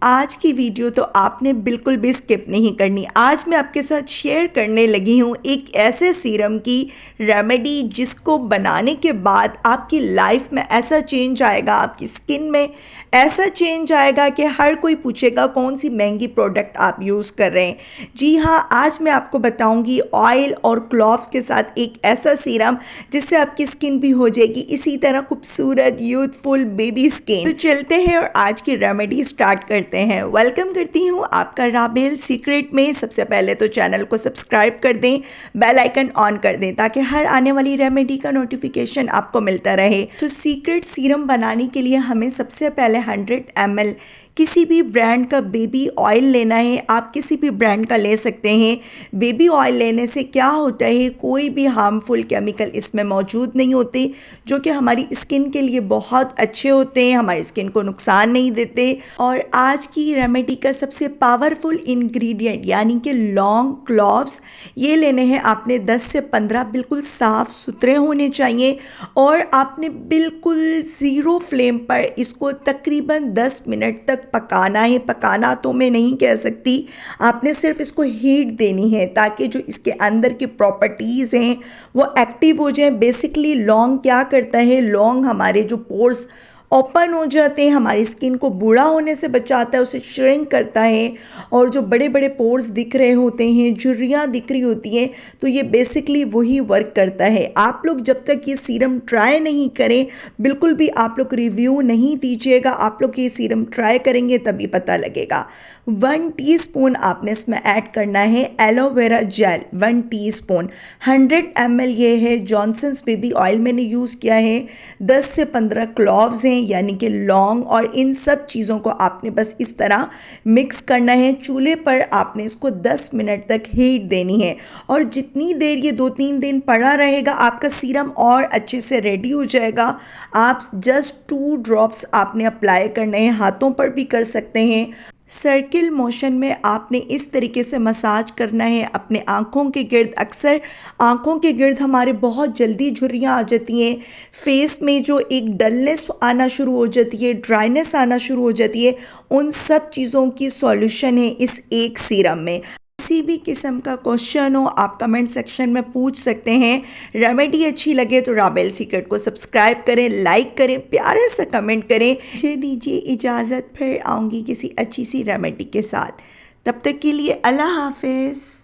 आज की वीडियो तो आपने बिल्कुल भी स्किप नहीं करनी। आज मैं आपके साथ शेयर करने लगी हूँ एक ऐसे सीरम की रेमेडी जिसको बनाने के बाद आपकी लाइफ में ऐसा चेंज आएगा, आपकी स्किन में ऐसा चेंज आएगा कि हर कोई पूछेगा कौन सी महंगी प्रोडक्ट आप यूज़ कर रहे हैं। जी हाँ, आज मैं आपको बताऊंगी ऑयल और क्लोव्स के साथ एक ऐसा सीरम जिससे आपकी स्किन भी हो जाएगी इसी तरह खूबसूरत, यूथफुल बेबी स्किन। तो चलते हैं और आज की रेमेडी स्टार्ट करते हैं। वेलकम करती हूँ आपका राबेल सीक्रेट में। सबसे पहले तो चैनल को सब्सक्राइब कर दें, बेल आइकन ऑन कर दें ताकि हर आने वाली रेमेडी का नोटिफिकेशन आपको मिलता रहे। तो सीक्रेट सीरम बनाने के लिए हमें सबसे पहले 100 ml किसी भी ब्रांड का बेबी ऑयल लेना है। आप किसी भी ब्रांड का ले सकते हैं। बेबी ऑयल लेने से क्या होता है, कोई भी हार्मफुल केमिकल इसमें मौजूद नहीं होते जो कि हमारी स्किन के लिए बहुत अच्छे होते हैं, हमारी स्किन को नुकसान नहीं देते। और आज की रेमेडी का सबसे पावरफुल इंग्रेडिएंट यानी कि लॉन्ग क्लोव्स, ये लेने हैं आपने 10 से 15, बिल्कुल साफ़ सुथरे होने चाहिए। और आपने बिल्कुल ज़ीरो फ्लेम पर इसको तकरीबन 10 मिनट तक पकाना है। पकाना तो मैं नहीं कह सकती, आपने सिर्फ इसको हीट देनी है ताकि जो इसके अंदर की प्रॉपर्टीज़ हैं वो एक्टिव हो जाएं। बेसिकली लौंग क्या करता है, लौंग हमारे जो पोर्स ओपन हो जाते हैं, हमारी स्किन को बूढ़ा होने से बचाता है, उसे श्रिंक करता है। और जो बड़े बड़े पोर्स दिख रहे होते हैं, झुर्रियाँ दिख रही होती हैं, तो ये बेसिकली वही वर्क करता है। आप लोग जब तक ये सीरम ट्राई नहीं करें, बिल्कुल भी आप लोग रिव्यू नहीं दीजिएगा। आप लोग ये सीरम ट्राई करेंगे तभी पता लगेगा। 1 टीस्पून आपने इसमें ऐड करना है एलोवेरा जेल, 1 टीस्पून। 100 ml ये है जॉनसन्स बेबी ऑयल मैंने यूज़ किया है। 10 से 15 क्लोव्स हैं यानी कि लौंग, और इन सब चीज़ों को आपने बस इस तरह मिक्स करना है। चूल्हे पर आपने इसको 10 मिनट तक हीट देनी है। और जितनी देर ये 2-3 दिन पड़ा रहेगा, आपका सीरम और अच्छे से रेडी हो जाएगा। आप जस्ट 2 ड्रॉप्स आपने अप्लाई करने हैं, हाथों पर भी कर सकते हैं। सर्किल मोशन में आपने इस तरीके से मसाज करना है अपने आँखों के गिर्द। अक्सर आँखों के गिर्द हमारे बहुत जल्दी झुर्रियाँ आ जाती हैं, फेस में जो एक डलनेस आना शुरू हो जाती है, ड्राइनेस आना शुरू हो जाती है, उन सब चीज़ों की सॉल्यूशन है इस एक सीरम में। किसी भी किस्म का क्वेश्चन हो आप कमेंट सेक्शन में पूछ सकते हैं। रेमेडी अच्छी लगे तो राबेल सीक्रेट को सब्सक्राइब करें, लाइक करें, प्यारा सा कमेंट करें। मुझे दीजिए इजाज़त, फिर आऊँगी किसी अच्छी सी रेमेडी के साथ। तब तक के लिए अल्लाह हाफिज़।